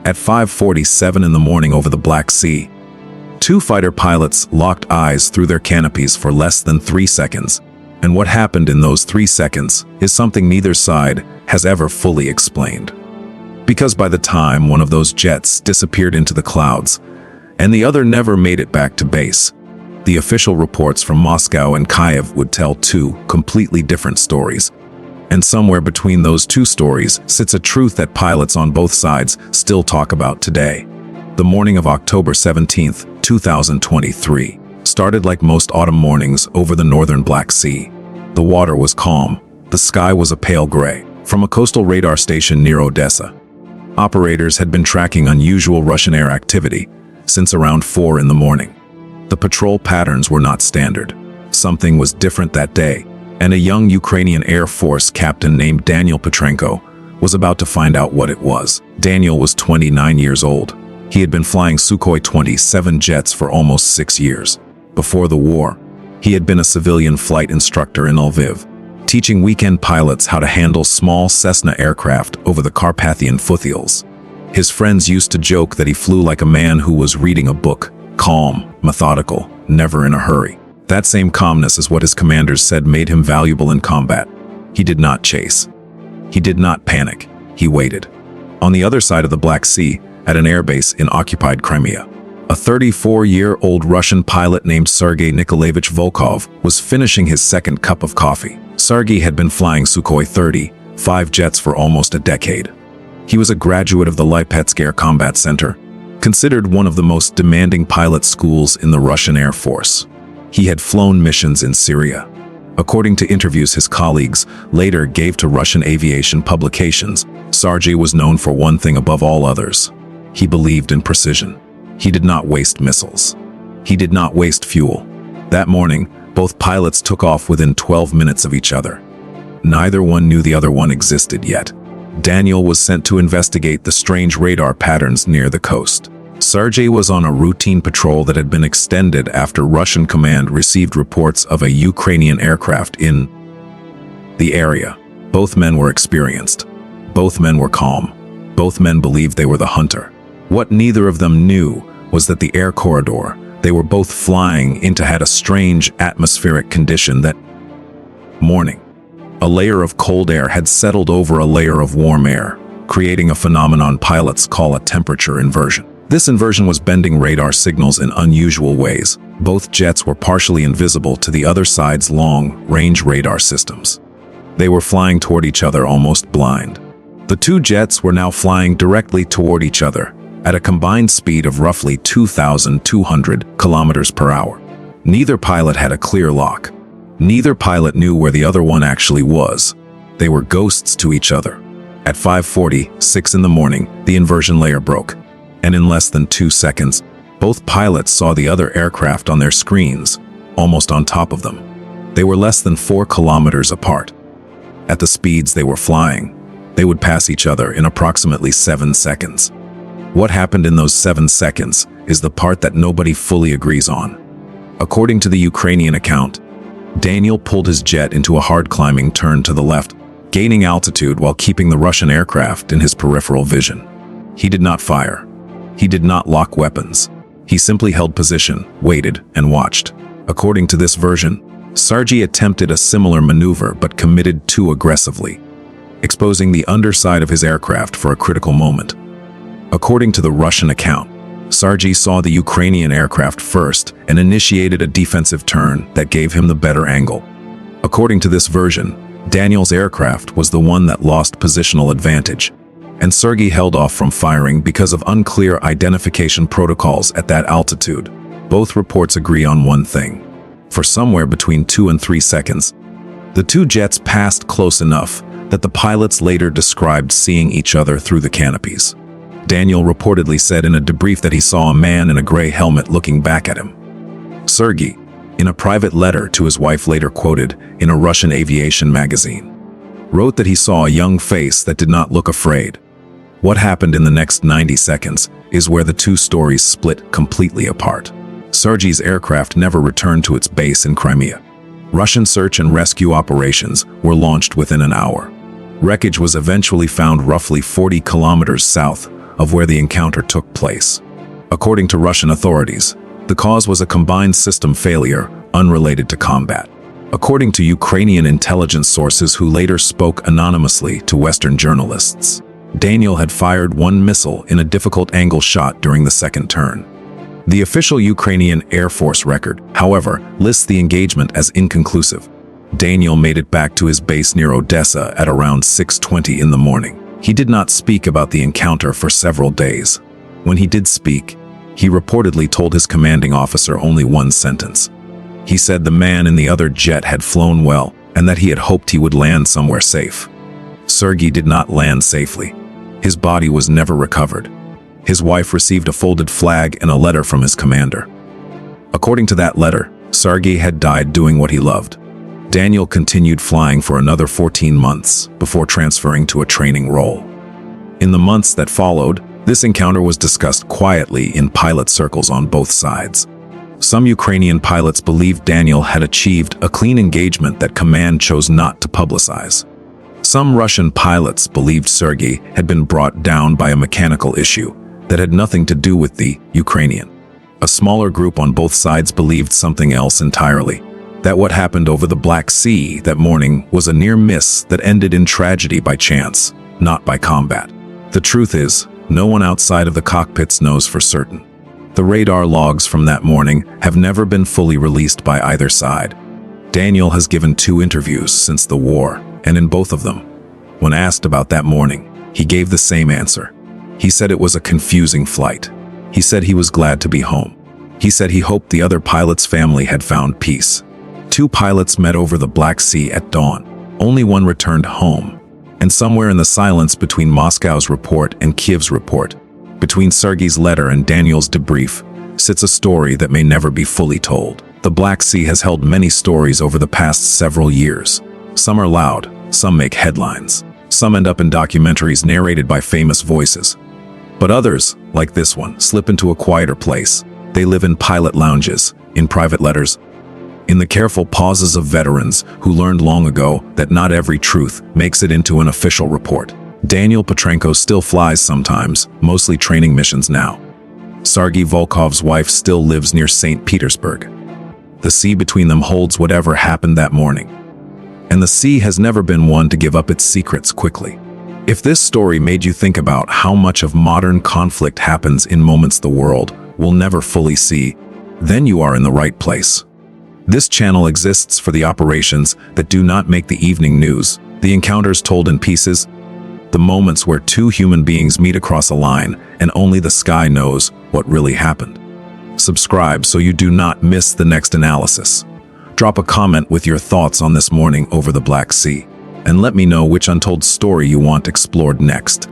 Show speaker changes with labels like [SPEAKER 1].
[SPEAKER 1] At 5:47 in the morning over the Black Sea, two fighter pilots locked eyes through their canopies for less than 3 seconds. And what happened in those 3 seconds is something neither side has ever fully explained. Because by the time one of those jets disappeared into the clouds, and the other never made it back to base, the official reports from Moscow and Kyiv would tell two completely different stories. And somewhere between those two stories sits a truth that pilots on both sides still talk about today. The morning of October 17th, 2023, started like most autumn mornings over the northern Black Sea. The water was calm. The sky was a pale gray. From a coastal radar station near Odessa, operators had been tracking unusual Russian air activity since around 4 in the morning. The patrol patterns were not standard. Something was different that day, and a young Ukrainian Air Force captain named Daniel Petrenko was about to find out what it was. Daniel was 29 years old. He had been flying Sukhoi 27 jets for almost 6 years. Before the war, he had been a civilian flight instructor in Lviv, teaching weekend pilots how to handle small Cessna aircraft over the Carpathian foothills. His friends used to joke that he flew like a man who was reading a book, calm, methodical, never in a hurry. That same calmness is what his commanders said made him valuable in combat. He did not chase. He did not panic. He waited. On the other side of the Black Sea, at an airbase in occupied Crimea, a 34-year-old Russian pilot named Sergei Nikolaevich Volkov was finishing his second cup of coffee. Sergei had been flying Sukhoi 35 jets for almost a decade. He was a graduate of the Lipetsk Air Combat Center, considered one of the most demanding pilot schools in the Russian Air Force. He had flown missions in Syria. According to interviews his colleagues later gave to Russian aviation publications, Sergei was known for one thing above all others. He believed in precision. He did not waste missiles. He did not waste fuel. That morning, both pilots took off within 12 minutes of each other. Neither one knew the other one existed yet. Daniel was sent to investigate the strange radar patterns near the coast. Sergei was on a routine patrol that had been extended after Russian command received reports of a Ukrainian aircraft in the area. Both men were experienced. Both men were calm. Both men believed they were the hunter. What neither of them knew was that the air corridor they were both flying into had a strange atmospheric condition that morning. A layer of cold air had settled over a layer of warm air, creating a phenomenon pilots call a temperature inversion. This inversion was bending radar signals in unusual ways. Both jets were partially invisible to the other side's long-range radar systems. They were flying toward each other almost blind. The two jets were now flying directly toward each other at a combined speed of roughly 2,200 kilometers per hour. Neither pilot had a clear lock. Neither pilot knew where the other one actually was. They were ghosts to each other. At 5:46 in the morning, the inversion layer broke, and in less than 2 seconds, both pilots saw the other aircraft on their screens, almost on top of them. They were less than 4 kilometers apart. At the speeds they were flying, they would pass each other in approximately 7 seconds. What happened in those 7 seconds is the part that nobody fully agrees on. According to the Ukrainian account, Daniel pulled his jet into a hard-climbing turn to the left, gaining altitude while keeping the Russian aircraft in his peripheral vision. He did not fire. He did not lock weapons. He simply held position, waited, and watched. According to this version, Sergei attempted a similar maneuver but committed too aggressively, exposing the underside of his aircraft for a critical moment. According to the Russian account, Sergei saw the Ukrainian aircraft first and initiated a defensive turn that gave him the better angle. According to this version, Daniel's aircraft was the one that lost positional advantage, and Sergei held off from firing because of unclear identification protocols at that altitude. Both reports agree on one thing. For somewhere between 2 and 3 seconds, the two jets passed close enough that the pilots later described seeing each other through the canopies. Daniel reportedly said in a debrief that he saw a man in a gray helmet looking back at him. Sergei, in a private letter to his wife later quoted in a Russian aviation magazine, wrote that he saw a young face that did not look afraid. What happened in the next 90 seconds is where the two stories split completely apart. Sergei's aircraft never returned to its base in Crimea. Russian search and rescue operations were launched within an hour. Wreckage was eventually found roughly 40 kilometers south of where the encounter took place. According to Russian authorities, the cause was a combined system failure unrelated to combat. According to Ukrainian intelligence sources who later spoke anonymously to Western journalists, Daniel had fired one missile in a difficult angle shot during the second turn. The official Ukrainian Air Force record, however, lists the engagement as inconclusive. Daniel made it back to his base near Odessa at around 6:20 in the morning. He did not speak about the encounter for several days. When he did speak, he reportedly told his commanding officer only one sentence. He said the man in the other jet had flown well and that he had hoped he would land somewhere safe. Sergei did not land safely. His body was never recovered. His wife received a folded flag and a letter from his commander. According to that letter, Sergei had died doing what he loved. Daniel continued flying for another 14 months before transferring to a training role. In the months that followed, this encounter was discussed quietly in pilot circles on both sides. Some Ukrainian pilots believed Daniel had achieved a clean engagement that command chose not to publicize. Some Russian pilots believed Sergei had been brought down by a mechanical issue that had nothing to do with the Ukrainian. A smaller group on both sides believed something else entirely, that what happened over the Black Sea that morning was a near miss that ended in tragedy by chance, not by combat. The truth is, no one outside of the cockpits knows for certain. The radar logs from that morning have never been fully released by either side. Daniel has given 2 interviews since the war, and in both of them, when asked about that morning, he gave the same answer. He said it was a confusing flight. He said he was glad to be home. He said he hoped the other pilot's family had found peace. 2 pilots met over the Black Sea at dawn. Only one returned home. And somewhere in the silence between Moscow's report and Kyiv's report, between Sergei's letter and Daniel's debrief, sits a story that may never be fully told. The Black Sea has held many stories over the past several years. Some are loud, some make headlines. Some end up in documentaries narrated by famous voices. But others, like this one, slip into a quieter place. They live in pilot lounges, in private letters, in the careful pauses of veterans who learned long ago that not every truth makes it into an official report. Daniel Petrenko still flies sometimes, mostly training missions now. Sergei Volkov's wife still lives near St. Petersburg. The sea between them holds whatever happened that morning. And the sea has never been one to give up its secrets quickly. If this story made you think about how much of modern conflict happens in moments the world will never fully see, then you are in the right place. This channel exists for the operations that do not make the evening news, the encounters told in pieces, the moments where 2 human beings meet across a line and only the sky knows what really happened. Subscribe so you do not miss the next analysis. Drop a comment with your thoughts on this morning over the Black Sea, and let me know which untold story you want explored next.